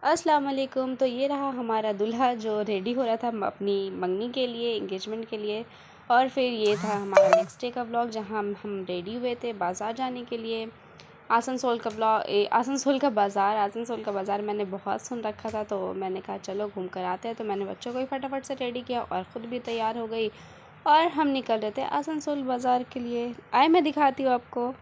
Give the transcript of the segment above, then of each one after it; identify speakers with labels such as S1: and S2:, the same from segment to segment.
S1: अस्सलाम वालेकुम। तो ये रहा हमारा दूल्हा जो रेडी हो रहा था अपनी मंगनी के लिए, एंगेजमेंट के लिए। और फिर ये था हमारा नेक्स्ट डे का व्लॉग जहाँ हम रेडी हुए थे बाज़ार जाने के लिए। आसनसोल का बाज़ार मैंने बहुत सुन रखा था, तो मैंने कहा चलो घूम कर आते हैं। तो मैंने बच्चों को भी फटाफट से रेडी किया और ख़ुद भी तैयार हो गई और हम निकल रहे थे आसनसोल बाज़ार के लिए। आए मैं दिखाती हूँ आपको।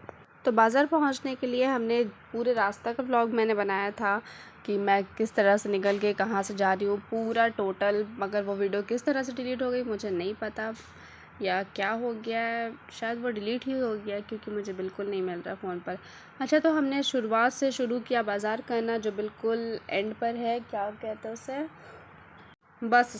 S1: तो बाज़ार पहुंचने के लिए हमने पूरे रास्ता का व्लॉग मैंने बनाया था कि मैं किस तरह से निकल के कहाँ से जा रही हूँ पूरा टोटल, मगर वो वीडियो किस तरह से डिलीट हो गई मुझे नहीं पता, या क्या हो गया है, शायद वो डिलीट ही हो गया क्योंकि मुझे बिल्कुल नहीं मिल रहा फ़ोन पर। अच्छा, तो हमने शुरुआत से शुरू किया बाज़ार करना, जो बिल्कुल एंड पर है, क्या कहते हैं उसे, बस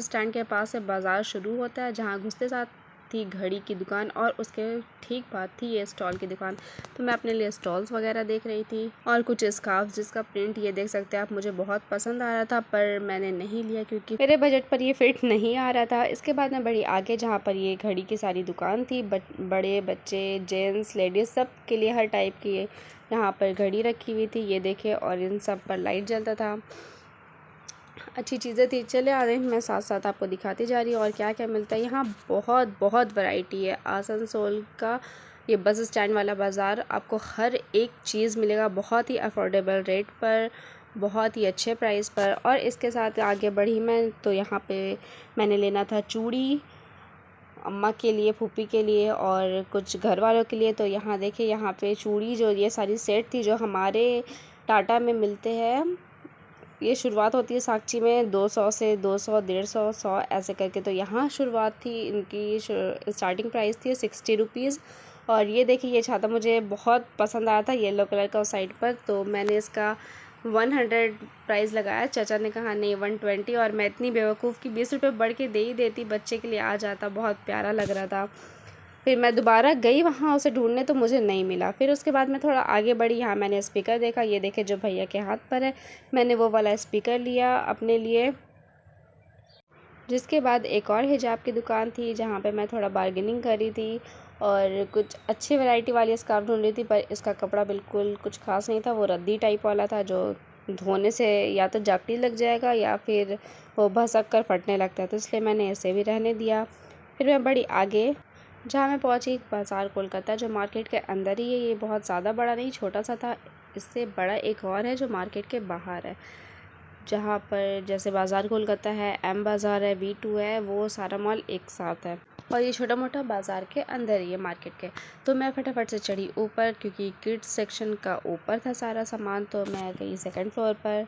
S1: स्टैंड के पास से बाज़ार शुरू होता है, जहाँ घुसते साथ थी घड़ी की दुकान और उसके ठीक बाद थी ये स्टॉल की दुकान। तो मैं अपने लिए स्टॉल्स वगैरह देख रही थी और कुछ स्कार्फ जिसका प्रिंट ये देख सकते हैं आप, मुझे बहुत पसंद आ रहा था पर मैंने नहीं लिया क्योंकि मेरे बजट पर ये फिट नहीं आ रहा था। इसके बाद मैं बड़ी आगे जहाँ पर ये घड़ी की सारी दुकान थी, बड़े बच्चे, जेंट्स, लेडीज़, सब के लिए हर टाइप की यहाँ पर घड़ी रखी हुई थी, ये देखे, और इन सब पर लाइट जलता था, अच्छी चीज़ें थी। चले आ रहे हैं, मैं साथ साथ आपको दिखाती जा रही हूँ और क्या क्या मिलता है यहाँ। बहुत बहुत वैरायटी है आसनसोल का ये बस स्टैंड वाला बाज़ार, आपको हर एक चीज़ मिलेगा बहुत ही अफोर्डेबल रेट पर, बहुत ही अच्छे प्राइस पर। और इसके साथ आगे बढ़ी मैं तो यहाँ पे मैंने लेना था चूड़ी अम्मा के लिए, फूफी के लिए और कुछ घर वालों के लिए। तो यहाँ देखिए, यहाँ पे चूड़ी जो ये सारी सेट थी जो हमारे टाटा में मिलते हैं, ये शुरुआत होती है साक्षी में 200 से 200, 150, 100 ऐसे करके। तो यहाँ शुरुआत थी इनकी, स्टार्टिंग प्राइस थी 60 रुपीज़। और ये देखिए, ये छाता मुझे बहुत पसंद आया था येलो कलर का उस साइड पर, तो मैंने इसका 100 प्राइस लगाया। चाचा ने कहा नहीं 120, और मैं इतनी बेवकूफ़ कि 20 रुपये बढ़ के दे ही देती, बच्चे के लिए आ जाता, बहुत प्यारा लग रहा था। फिर मैं दोबारा गई वहाँ उसे ढूंढने, तो मुझे नहीं मिला। फिर उसके बाद मैं थोड़ा आगे बढ़ी, यहाँ मैंने स्पीकर देखा, ये देखे जो भैया के हाथ पर है, मैंने वो वाला स्पीकर लिया अपने लिए। जिसके बाद एक और हिजाब की दुकान थी जहाँ पे मैं थोड़ा बार्गेनिंग कर रही थी और कुछ अच्छी वैरायटी वाली स्कार्फ ढूंढ रही थी, पर इसका कपड़ा बिल्कुल कुछ खास नहीं था, वो रद्दी टाइप वाला था जो धोने से या तो जकड़ी लग जाएगा या फिर वो भसक कर फटने लगता है, तो इसलिए मैंने इसे भी रहने दिया। फिर मैं बड़ी आगे जहाँ मैं पहुँची, बाज़ार कोलकाता, जो मार्केट के अंदर ही है। ये बहुत ज़्यादा बड़ा नहीं, छोटा सा था। इससे बड़ा एक और है जो मार्केट के बाहर है, जहाँ पर जैसे बाज़ार कोलकाता है, एम बाज़ार है, V2 है, वो सारा मॉल एक साथ है। और ये छोटा मोटा बाज़ार के अंदर ही है मार्केट के। तो मैं फटाफट से चढ़ी ऊपर क्योंकि किड्स सेक्शन का ऊपर था सारा सामान, तो मैं गई सेकंड फ्लोर पर।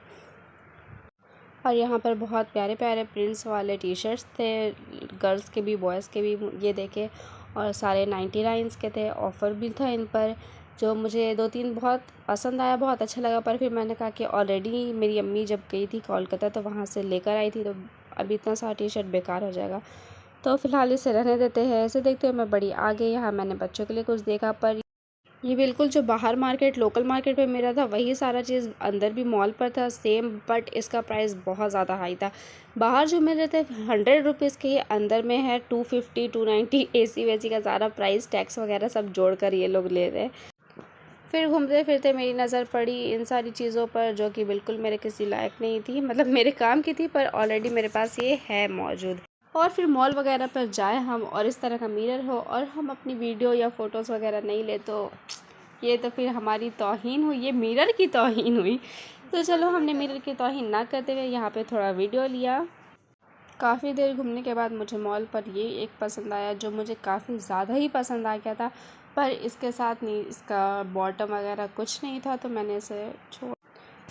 S1: और यहाँ पर बहुत प्यारे प्यारे प्रिंट्स वाले टी शर्ट्स थे, गर्ल्स के भी बॉयज़ के भी, ये देखे। और सारे 99 के थे, ऑफ़र भी था इन पर, जो मुझे 2-3 बहुत पसंद आया, बहुत अच्छा लगा। पर फिर मैंने कहा कि ऑलरेडी मेरी अम्मी जब गई थी कोलकाता तो वहाँ से लेकर आई थी, तो अभी इतना सारा टी शर्ट बेकार हो जाएगा, तो फ़िलहाल इसे रहने देते हैं। ऐसे देखते हुए मैं बड़ी आ गई। यहाँ मैंने बच्चों के लिए कुछ देखा, पर ये बिल्कुल जो बाहर मार्केट, लोकल मार्केट में मिला था वही सारा चीज़ अंदर भी मॉल पर था सेम, बट इसका प्राइस बहुत ज़्यादा हाई था। बाहर जो मिल रहे थे 100 रुपीज़ के, ये अंदर में है 250, 290, एसी वेसी का सारा प्राइस, टैक्स वगैरह सब जोड़कर ये लोग ले रहे हैं। फिर घूमते फिरते मेरी नज़र पड़ी इन सारी चीज़ों पर जो कि बिल्कुल मेरे किसी लायक नहीं थी, मतलब मेरे काम की थी, पर ऑलरेडी मेरे पास ये है मौजूद। और फिर मॉल वगैरह पर जाए हम और इस तरह का मिरर हो और हम अपनी वीडियो या फ़ोटोज़ वगैरह नहीं ले, तो ये तो फिर हमारी तौहीन हुई, ये मिरर की तौहीन हुई। तो चलो, हमने मिरर की तौहीन ना करते हुए यहाँ पे थोड़ा वीडियो लिया। काफ़ी देर घूमने के बाद मुझे मॉल पर ये एक पसंद आया जो मुझे काफ़ी ज़्यादा ही पसंद आ गया था, पर इसके साथ नहीं, इसका बॉटम वगैरह कुछ नहीं था, तो मैंने इसे छोड़।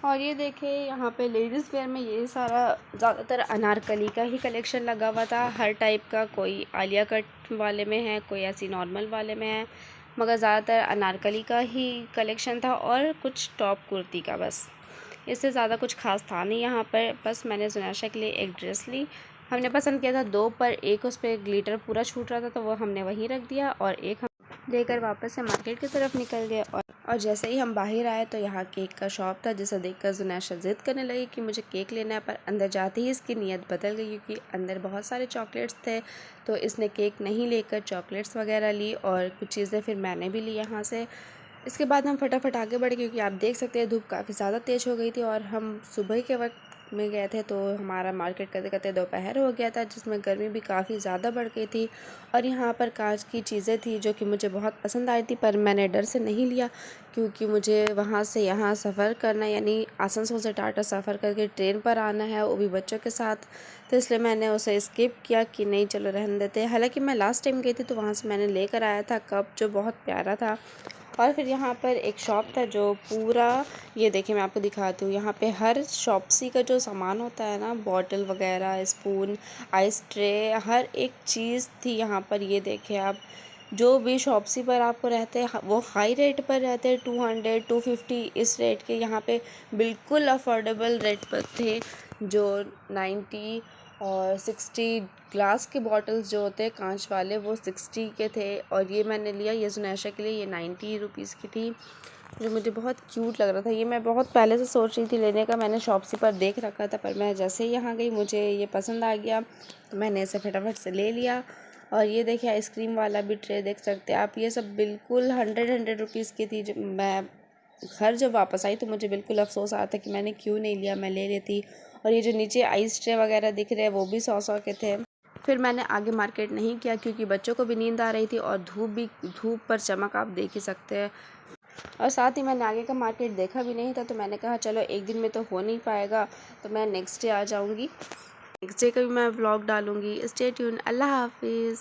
S1: और ये देखे, यहाँ पे लेडीज़ वेयर में ये सारा ज़्यादातर अनारकली का ही कलेक्शन लगा हुआ था, हर टाइप का। कोई आलिया कट वाले में है, कोई ऐसी नॉर्मल वाले में है, मगर ज़्यादातर अनारकली का ही कलेक्शन था और कुछ टॉप कुर्ती का, बस इससे ज़्यादा कुछ खास था नहीं यहाँ पर। बस मैंने जुनैशा के लिए एक ड्रेस ली, हमने पसंद किया था दो, पर एक उस पर ग्लिटर पूरा छूट रहा था, तो वो हमने वहीं रख दिया और एक हम लेकर वापस से मार्केट की तरफ निकल गए। और जैसे ही हम बाहर आए तो यहाँ केक का शॉप था, जिसे देखकर जुनैशा ज़िद करने लगी कि मुझे केक लेना है, पर अंदर जाते ही इसकी नीयत बदल गई क्योंकि अंदर बहुत सारे चॉकलेट्स थे, तो इसने केक नहीं लेकर चॉकलेट्स वगैरह ली और कुछ चीज़ें फिर मैंने भी ली यहाँ से। इसके बाद हम फटाफट आगे बढ़े क्योंकि आप देख सकते हैं धूप काफ़ी ज़्यादा तेज़ हो गई थी और हम सुबह के वक्त में गए थे, तो हमारा मार्केट करते करते दोपहर हो गया था, जिसमें गर्मी भी काफ़ी ज़्यादा बढ़ गई थी। और यहाँ पर कांच की चीज़ें थी जो कि मुझे बहुत पसंद आई थी, पर मैंने डर से नहीं लिया क्योंकि मुझे वहाँ से यहाँ सफ़र करना, यानी आसनसोल से टाटा सफ़र करके ट्रेन पर आना है, वो भी बच्चों के साथ। तो इसलिए मैंने उसे स्किप किया कि नहीं चलो रहने देते। हालांकि मैं लास्ट टाइम गई थी तो वहाँ से मैंने लेकर आया था कप जो बहुत प्यारा था। और फिर यहाँ पर एक शॉप था जो पूरा, ये देखिए मैं आपको दिखाती हूँ, यहाँ पे हर शॉप्सी का जो सामान होता है ना, बॉटल वगैरह, स्पून, आइस ट्रे, हर एक चीज़ थी यहाँ पर। ये देखिए आप, जो भी शॉप्सी पर आपको रहते हैं वो हाई रेट पर रहते हैं, 200 250 इस रेट के। यहाँ पे बिल्कुल अफोर्डेबल रेट पर थे, जो 90 और 60 ग्लास के बॉटल्स जो होते हैं कांच वाले, वो 60 के थे। और ये मैंने लिया, ये जुनैशा के लिए, ये 90 रुपीज़ की थी, जो मुझे बहुत क्यूट लग रहा था। ये मैं बहुत पहले से सोच रही थी लेने का, मैंने शॉप्सी पर देख रखा था, पर मैं जैसे ही यहाँ गई मुझे ये पसंद आ गया तो मैंने इसे फटाफट से ले लिया। और ये देखिए आइसक्रीम वाला भी ट्रे देख सकते हैं आप, ये सब बिल्कुल 100 रुपीज़ की थी। जब मैं घर जब वापस आई तो मुझे बिल्कुल अफसोस आ रहा था कि मैंने क्यों नहीं लिया, मैं ले लेती। और ये जो नीचे आइस ट्रे वगैरह दिख रहे हैं वो भी 100 के थे। फिर मैंने आगे मार्केट नहीं किया क्योंकि बच्चों को भी नींद आ रही थी और धूप पर चमक आप देख ही सकते हैं। और साथ ही मैंने आगे का मार्केट देखा भी नहीं था, तो मैंने कहा चलो एक दिन में तो हो नहीं पाएगा, तो मैं नेक्स्ट डे आ जाऊँगी, नेक्स्ट डे का भी मैं व्लॉग डालूँगी। Stay tune. अल्लाह हाफिज़।